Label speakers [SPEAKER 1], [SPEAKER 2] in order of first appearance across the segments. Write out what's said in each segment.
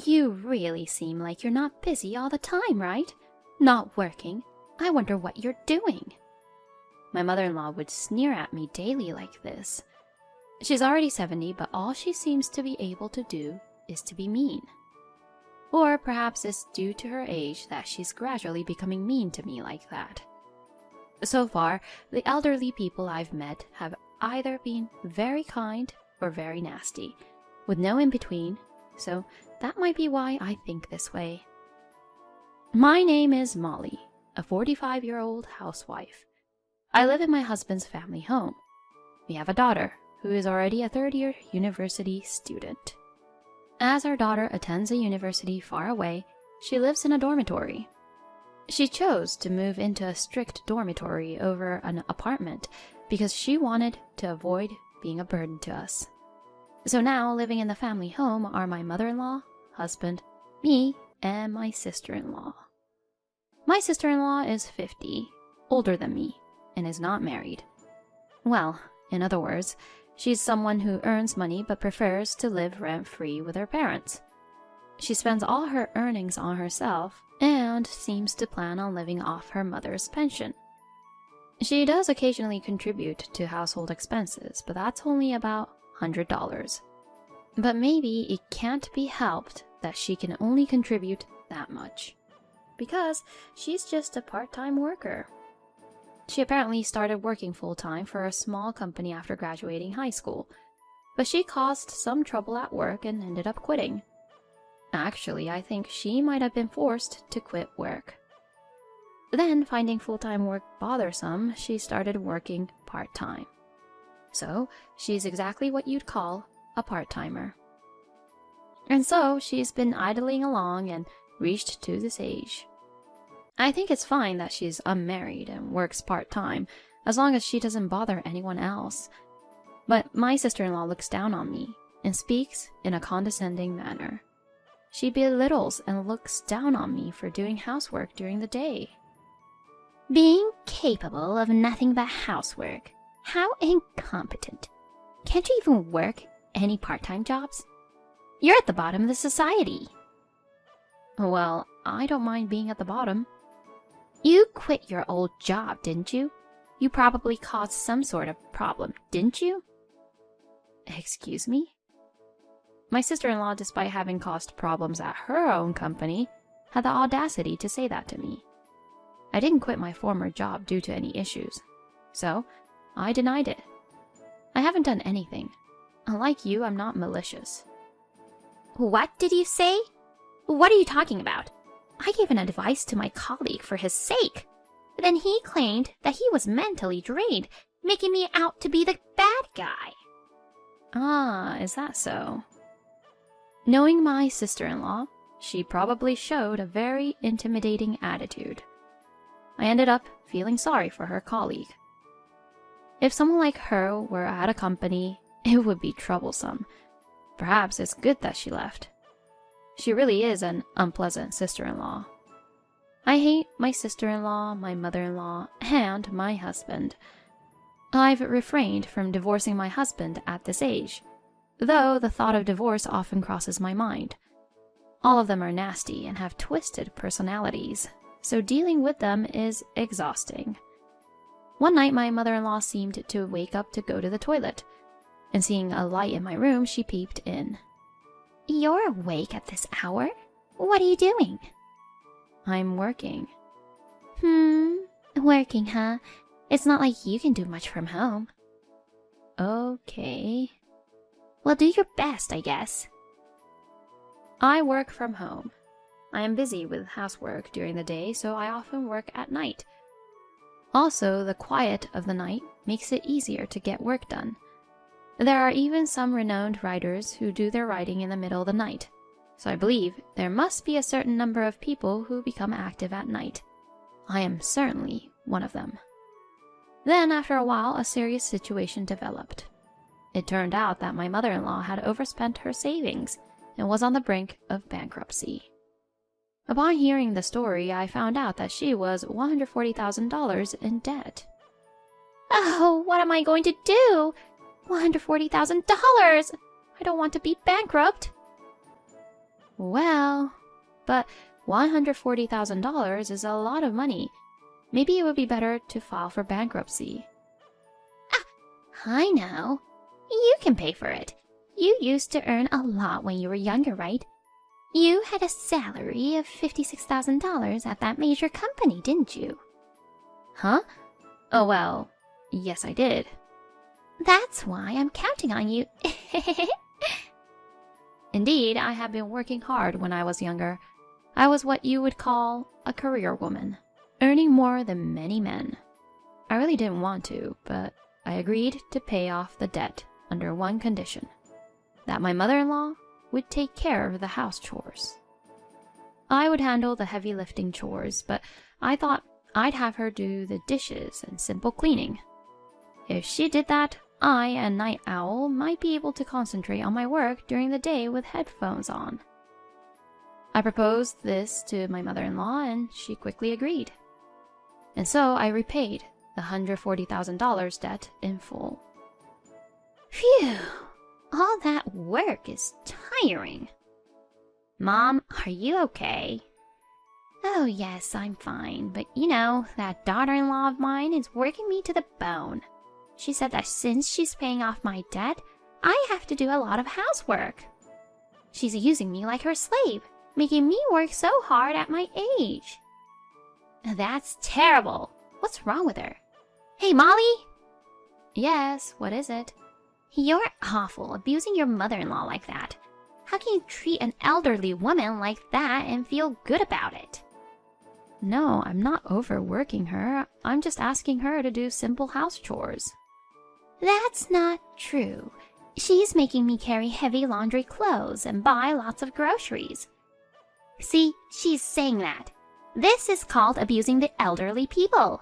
[SPEAKER 1] You really seem like you're not busy all the time, right? Not working. I wonder what you're doing. My mother-in-law would sneer at me daily like this. She's already 70, but all she seems to be able to do is to be mean. Or perhaps it's due to her age that she's gradually becoming mean to me like that. So far, the elderly people I've met have either been very kind or very nasty, with no in-between, so that might be why I think this way. My name is Molly, a 45-year-old housewife. I live in my husband's family home. We have a daughter, who is already a third-year university student. As our daughter attends a university far away, she lives in a dormitory. She chose to move into a strict dormitory over an apartment because she wanted to avoid being a burden to us. So now, living in the family home are my mother-in-law, husband, me, and my sister-in-law. My sister-in-law is 50, older than me, and is not married. Well, in other words, she's someone who earns money but prefers to live rent-free with her parents. She spends all her earnings on herself and seems to plan on living off her mother's pension. She does occasionally contribute to household expenses, but that's only about $100. But maybe it can't be helped that she can only contribute that much, because she's just a part-time worker. She apparently started working full-time for a small company after graduating high school, but she caused some trouble at work and ended up quitting. Actually, I think she might have been forced to quit work. Then, finding full-time work bothersome, she started working part-time. So, she's exactly what you'd call a part-timer. And so, she's been idling along and reached to this age. I think it's fine that she's unmarried and works part-time, as long as she doesn't bother anyone else. But my sister-in-law looks down on me and speaks in a condescending manner. She belittles and looks down on me for doing housework during the day.
[SPEAKER 2] Being capable of nothing but housework. How incompetent. Can't you even work any part-time jobs? You're at the bottom of the society.
[SPEAKER 1] Well, I don't mind being at the bottom.
[SPEAKER 2] You quit your old job, didn't you? You probably caused some sort of problem, didn't you?
[SPEAKER 1] Excuse me? My sister-in-law, despite having caused problems at her own company, had the audacity to say that to me. I didn't quit my former job due to any issues, so I denied it. I haven't done anything. Unlike you, I'm not malicious.
[SPEAKER 2] What did you say? What are you talking about? I gave an advice to my colleague for his sake. But then he claimed that he was mentally drained, making me out to be the bad guy.
[SPEAKER 1] Ah, is that so? Knowing my sister-in-law, she probably showed a very intimidating attitude. I ended up feeling sorry for her colleague. If someone like her were at a company, it would be troublesome. Perhaps it's good that she left. She really is an unpleasant sister-in-law. I hate my sister-in-law, my mother-in-law, and my husband. I've refrained from divorcing my husband at this age, though the thought of divorce often crosses my mind. All of them are nasty and have twisted personalities, so dealing with them is exhausting. One night, my mother-in-law seemed to wake up to go to the toilet, and seeing a light in my room, she peeped in.
[SPEAKER 2] You're awake at this hour? What are you doing?
[SPEAKER 1] I'm working.
[SPEAKER 2] Working, huh? It's not like you can do much from home.
[SPEAKER 1] Okay.
[SPEAKER 2] Well, do your best, I guess.
[SPEAKER 1] I work from home. I am busy with housework during the day, so I often work at night. Also, the quiet of the night makes it easier to get work done. There are even some renowned writers who do their writing in the middle of the night, so I believe there must be a certain number of people who become active at night. I am certainly one of them. Then, after a while, a serious situation developed. It turned out that my mother-in-law had overspent her savings and was on the brink of bankruptcy. Upon hearing the story, I found out that she was $140,000 in debt.
[SPEAKER 2] Oh, what am I going to do? $140,000! I don't want to be bankrupt.
[SPEAKER 1] Well, but $140,000 is a lot of money. Maybe it would be better to file for bankruptcy.
[SPEAKER 2] I know. You can pay for it. You used to earn a lot when you were younger, right? You had a salary of $56,000 at that major company, didn't you?
[SPEAKER 1] Huh? Oh, well, yes, I did.
[SPEAKER 2] That's why I'm counting on you.
[SPEAKER 1] Indeed, I had been working hard when I was younger. I was what you would call a career woman, earning more than many men. I really didn't want to, but I agreed to pay off the debt under one condition: that my mother-in-law would take care of the house chores. I would handle the heavy lifting chores, but I thought I'd have her do the dishes and simple cleaning. If she did that, I, a night owl, might be able to concentrate on my work during the day with headphones on. I proposed this to my mother-in-law, and she quickly agreed. And so I repaid the $140,000 debt in full.
[SPEAKER 2] Phew! All that work is tiring. Mom, are you okay? Oh, yes, I'm fine. But you know, that daughter-in-law of mine is working me to the bone. She said that since she's paying off my debt, I have to do a lot of housework. She's using me like her slave, making me work so hard at my age. That's terrible. What's wrong with her? Hey, Molly?
[SPEAKER 1] Yes, what is it?
[SPEAKER 2] You're awful, abusing your mother-in-law like that. How can you treat an elderly woman like that and feel good about it?
[SPEAKER 1] No, I'm not overworking her. I'm just asking her to do simple house chores.
[SPEAKER 2] That's not true. She's making me carry heavy laundry clothes and buy lots of groceries. See, she's saying that. This is called abusing the elderly people.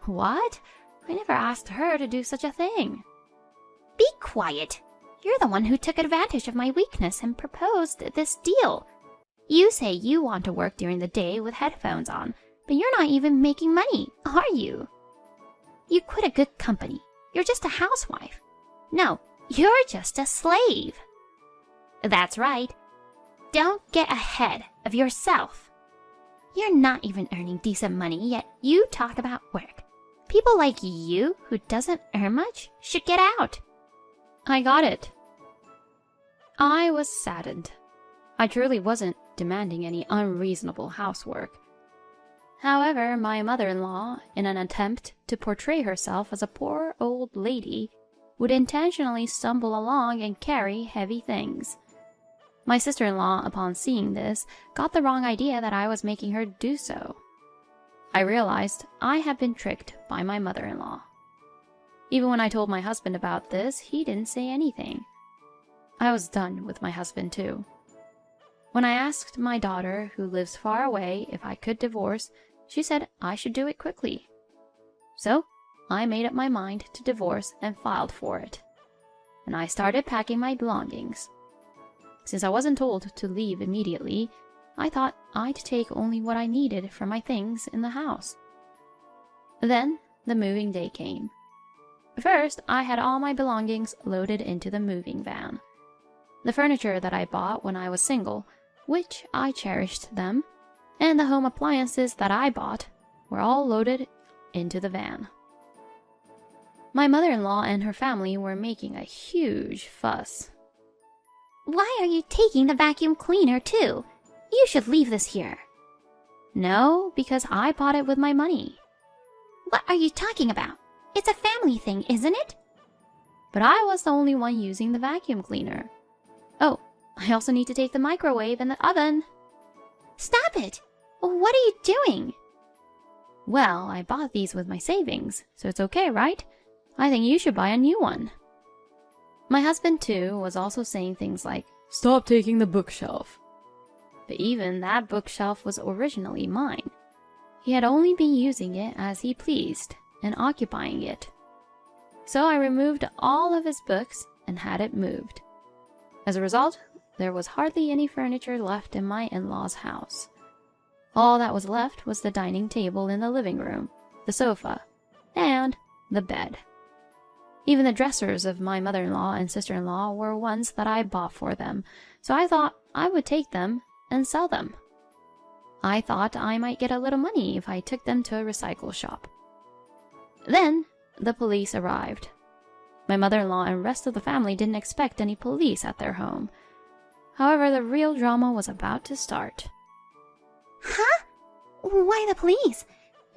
[SPEAKER 1] What? I never asked her to do such a thing.
[SPEAKER 2] Be quiet. You're the one who took advantage of my weakness and proposed this deal. You say you want to work during the day with headphones on, but you're not even making money, are you? You quit a good company. You're just a housewife. No, you're just a slave. That's right. Don't get ahead of yourself. You're not even earning decent money, yet you talk about work. People like you, who doesn't earn much, should get out.
[SPEAKER 1] I got it. I was saddened. I truly wasn't demanding any unreasonable housework. However, my mother-in-law, in an attempt to portray herself as a poor old lady, would intentionally stumble along and carry heavy things. My sister-in-law, upon seeing this, got the wrong idea that I was making her do so. I realized I had been tricked by my mother-in-law. Even when I told my husband about this, he didn't say anything. I was done with my husband too. When I asked my daughter, who lives far away, if I could divorce, she said I should do it quickly. So I made up my mind to divorce and filed for it. And I started packing my belongings. Since I wasn't told to leave immediately, I thought I'd take only what I needed for my things in the house. Then the moving day came. First, I had all my belongings loaded into the moving van. The furniture that I bought when I was single, which I cherished them, and the home appliances that I bought were all loaded into the van. My mother-in-law and her family were making a huge fuss.
[SPEAKER 2] Why are you taking the vacuum cleaner too? You should leave this here.
[SPEAKER 1] No, because I bought it with my money.
[SPEAKER 2] What are you talking about? It's a family thing, isn't it?
[SPEAKER 1] But I was the only one using the vacuum cleaner. Oh, I also need to take the microwave and the oven.
[SPEAKER 2] Stop it! What are you doing?
[SPEAKER 1] Well, I bought these with my savings, so it's okay, right? I think you should buy a new one. My husband, too, was also saying things like, "Stop taking the bookshelf." But even that bookshelf was originally mine. He had only been using it as he pleased and occupying it. So I removed all of his books and had it moved. As a result, there was hardly any furniture left in my in-laws' house. All that was left was the dining table in the living room, the sofa, and the bed. Even the dressers of my mother-in-law and sister-in-law were ones that I bought for them, so I thought I would take them and sell them. I thought I might get a little money if I took them to a recycle shop. Then the police arrived. My mother-in-law and rest of the family didn't expect any police at their home. However, the real drama was about to start.
[SPEAKER 2] Huh? Why the police?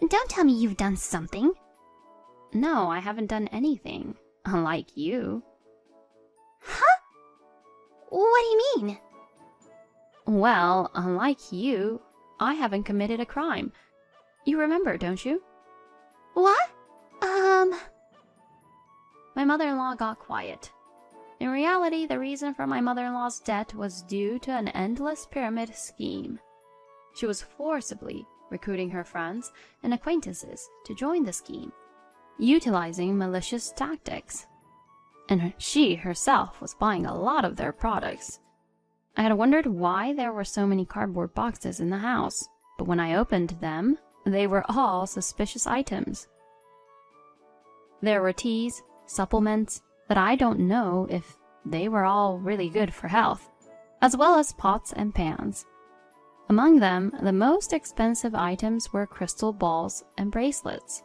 [SPEAKER 2] Don't tell me you've done something.
[SPEAKER 1] No, I haven't done anything, unlike you.
[SPEAKER 2] Huh? What do you mean?
[SPEAKER 1] Well, unlike you, I haven't committed a crime. You remember, don't you?
[SPEAKER 2] What?
[SPEAKER 1] My mother-in-law got quiet. In reality, the reason for my mother-in-law's death was due to an endless pyramid scheme. She was forcibly recruiting her friends and acquaintances to join the scheme, utilizing malicious tactics. And she herself was buying a lot of their products. I had wondered why there were so many cardboard boxes in the house, but when I opened them, they were all suspicious items. There were teas, supplements, that I don't know if they were all really good for health, as well as pots and pans. Among them, the most expensive items were crystal balls and bracelets.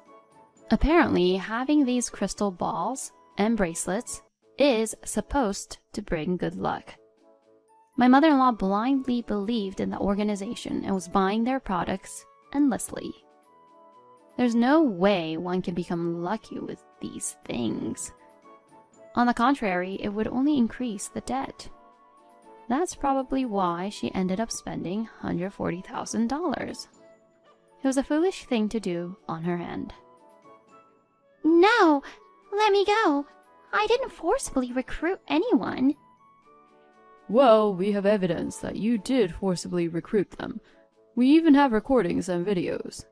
[SPEAKER 1] Apparently, having these crystal balls and bracelets is supposed to bring good luck. My mother-in-law blindly believed in the organization and was buying their products endlessly. There's no way one can become lucky with these things. On the contrary, it would only increase the debt. That's probably why she ended up spending $140,000. It was a foolish thing to do on her end.
[SPEAKER 2] No, let me go. I didn't forcibly recruit anyone.
[SPEAKER 3] Well, we have evidence that you did forcibly recruit them. We even have recordings and videos.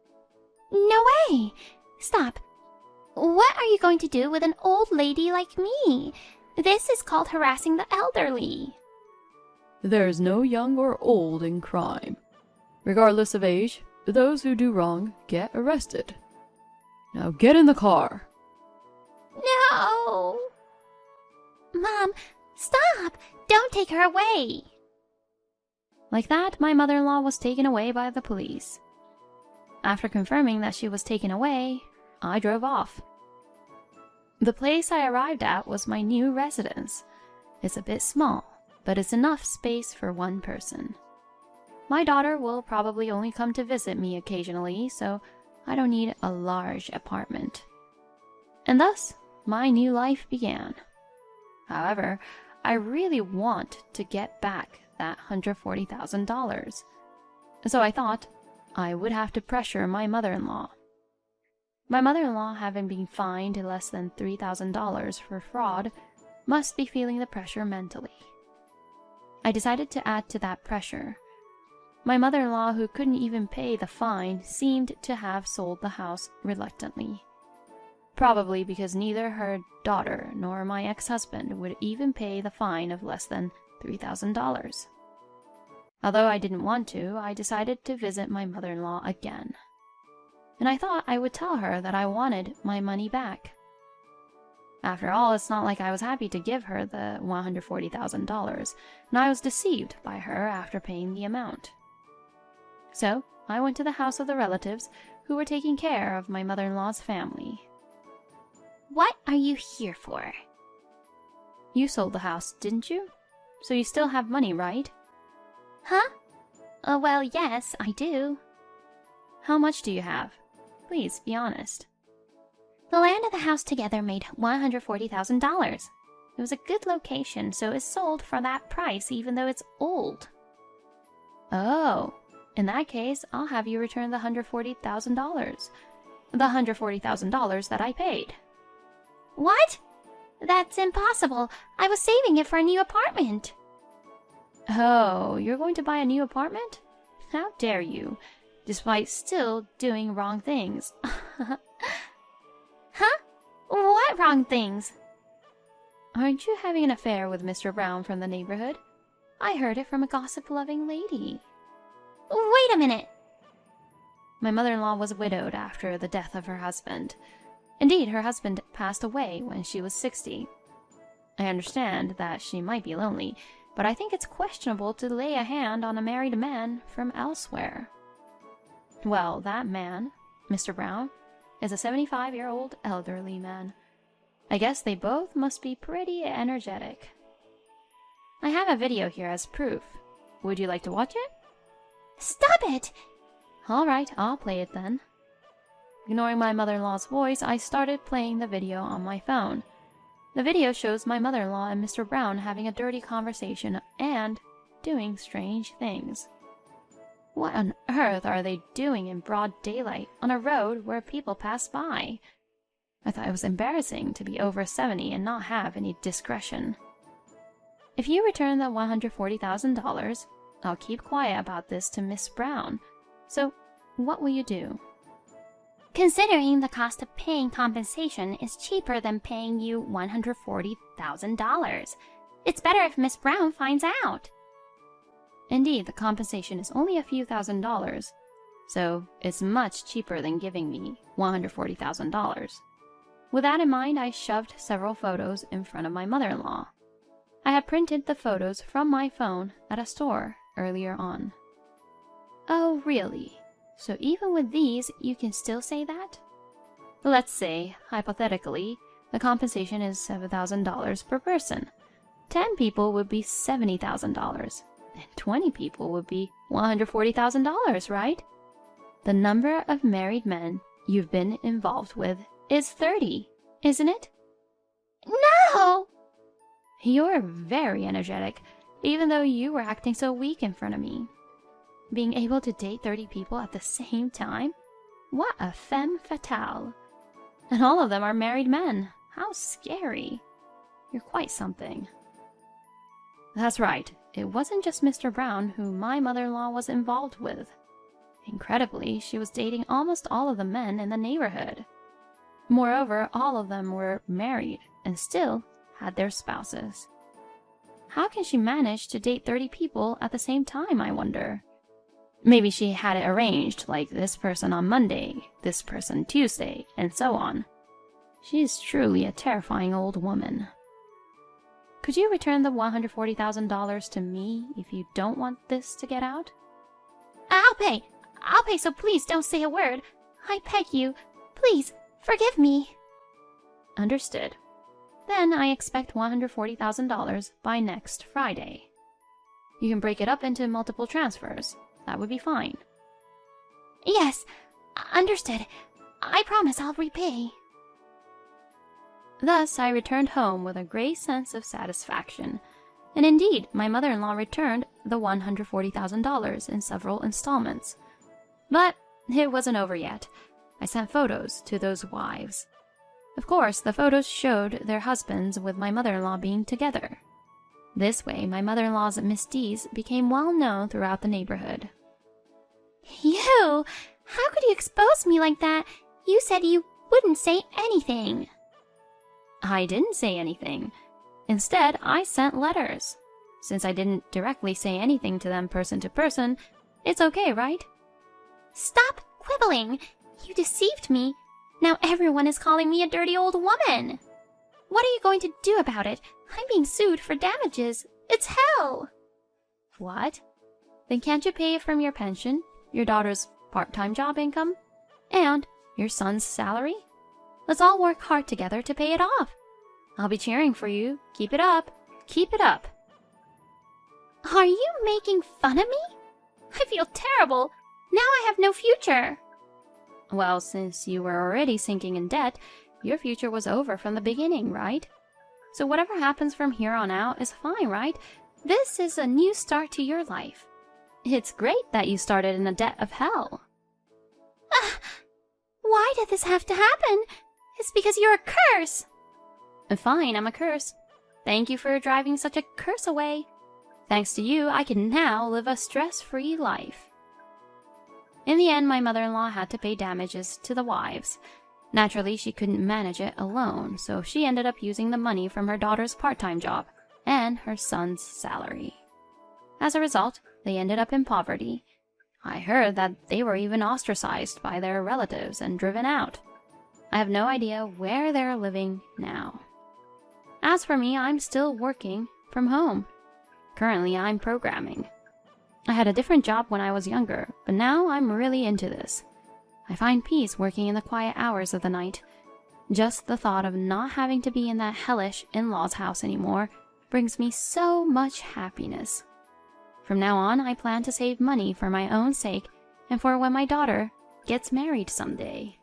[SPEAKER 2] No way! Stop. What are you going to do with an old lady like me? This is called harassing the elderly.
[SPEAKER 3] There's no young or old in crime. Regardless of age, those who do wrong get arrested. Now get in the car.
[SPEAKER 2] No! Mom, stop! Don't take her away!
[SPEAKER 1] Like that, my mother-in-law was taken away by the police. After confirming that she was taken away, I drove off. The place I arrived at was my new residence. It's a bit small, but it's enough space for one person. My daughter will probably only come to visit me occasionally, so I don't need a large apartment. And thus, my new life began. However, I really want to get back that $140,000. So I thought I would have to pressure my mother-in-law. My mother-in-law, having been fined less than $3,000 for fraud, must be feeling the pressure mentally. I decided to add to that pressure. My mother-in-law, who couldn't even pay the fine, seemed to have sold the house reluctantly. Probably because neither her daughter nor my ex-husband would even pay the fine of less than $3,000. Although I didn't want to, I decided to visit my mother-in-law again. And I thought I would tell her that I wanted my money back. After all, it's not like I was happy to give her the $140,000, and I was deceived by her after paying the amount. So, I went to the house of the relatives who were taking care of my mother-in-law's family.
[SPEAKER 2] What are you here for?
[SPEAKER 1] You sold the house, didn't you? So you still have money, right?
[SPEAKER 2] Huh? Well, yes, I do.
[SPEAKER 1] How much do you have? Please, be honest.
[SPEAKER 2] The land and the house together made $140,000. It was a good location, so it sold for that price even though it's old.
[SPEAKER 1] Oh, in that case, I'll have you return the $140,000. The $140,000 that I paid.
[SPEAKER 2] What? That's impossible. I was saving it for a new apartment.
[SPEAKER 1] Oh, you're going to buy a new apartment? How dare you, despite still doing wrong things.
[SPEAKER 2] Huh? What wrong things?
[SPEAKER 1] Aren't you having an affair with Mr. Brown from the neighborhood? I heard it from a gossip-loving lady.
[SPEAKER 2] Wait a minute.
[SPEAKER 1] My mother-in-law was widowed after the death of her husband. Indeed, her husband passed away when she was 60. I understand that she might be lonely, but I think it's questionable to lay a hand on a married man from elsewhere. Well, that man, Mr. Brown, is a 75-year-old elderly man. I guess they both must be pretty energetic. I have a video here as proof. Would you like to watch it?
[SPEAKER 2] Stop it!
[SPEAKER 1] All right, I'll play it then. Ignoring my mother-in-law's voice, I started playing the video on my phone. The video shows my mother-in-law and Mr. Brown having a dirty conversation and doing strange things. What on earth are they doing in broad daylight on a road where people pass by? I thought it was embarrassing to be over 70 and not have any discretion. If you return the $140,000, I'll keep quiet about this to Miss Brown. So, what will you do?
[SPEAKER 2] Considering the cost of paying compensation is cheaper than paying you $140,000. It's better if Miss Brown finds out.
[SPEAKER 1] Indeed, the compensation is only a few $1,000s, so it's much cheaper than giving me $140,000. With that in mind, I shoved several photos in front of my mother-in-law. I had printed the photos from my phone at a store earlier on. Oh, really? So even with these, you can still say that? Let's say, hypothetically, the compensation is $7,000 per person. 10 people would be $70,000. And 20 people would be $140,000, right? The number of married men you've been involved with is 30, isn't it?
[SPEAKER 2] No!
[SPEAKER 1] You're very energetic, even though you were acting so weak in front of me. Being able to date 30 people at the same time? What a femme fatale. And all of them are married men. How scary. You're quite something. That's right. It wasn't just Mr. Brown who my mother-in-law was involved with. Incredibly, she was dating almost all of the men in the neighborhood. Moreover, all of them were married and still had their spouses. How can she manage to date 30 people at the same time, I wonder? Maybe she had it arranged, like this person on Monday, this person Tuesday, and so on. She is truly a terrifying old woman. Could you return the $140,000 to me if you don't want this to get out?
[SPEAKER 2] I'll pay, so please don't say a word. I beg you, please, forgive me.
[SPEAKER 1] Understood. Then I expect $140,000 by next Friday. You can break it up into multiple transfers. That would be fine.
[SPEAKER 2] Yes, understood. I promise I'll repay.
[SPEAKER 1] Thus, I returned home with a great sense of satisfaction. And indeed, my mother-in-law returned the $140,000 in several installments. But it wasn't over yet. I sent photos to those wives. Of course, the photos showed their husbands with my mother-in-law being together. This way, my mother-in-law's misdeeds became well known throughout the neighborhood.
[SPEAKER 2] You! How could you expose me like that? You said you wouldn't say anything.
[SPEAKER 1] I didn't say anything. Instead, I sent letters. Since I didn't directly say anything to them person to person, it's okay, right?
[SPEAKER 2] Stop quibbling! You deceived me. Now everyone is calling me a dirty old woman. What are you going to do about it? I'm being sued for damages. It's hell!
[SPEAKER 1] What? Then can't you pay it from your pension, your daughter's part-time job income, and your son's salary? Let's all work hard together to pay it off. I'll be cheering for you. Keep it up. Keep it up.
[SPEAKER 2] Are you making fun of me? I feel terrible. Now I have no future.
[SPEAKER 1] Well, since you were already sinking in debt, your future was over from the beginning, right? So whatever happens from here on out is fine, right? This is a new start to your life. It's great that you started in a debt of hell.
[SPEAKER 2] Why did this have to happen? It's because you're a curse.
[SPEAKER 1] Fine, I'm a curse. Thank you for driving such a curse away. Thanks to you, I can now live a stress-free life. In the end, my mother-in-law had to pay damages to the wives. Naturally, she couldn't manage it alone, so she ended up using the money from her daughter's part-time job and her son's salary. As a result, they ended up in poverty. I heard that they were even ostracized by their relatives and driven out. I have no idea where they're living now. As for me, I'm still working from home. Currently, I'm programming. I had a different job when I was younger, but now I'm really into this. I find peace working in the quiet hours of the night. Just the thought of not having to be in that hellish in-laws house anymore brings me so much happiness. From now on, I plan to save money for my own sake and for when my daughter gets married someday.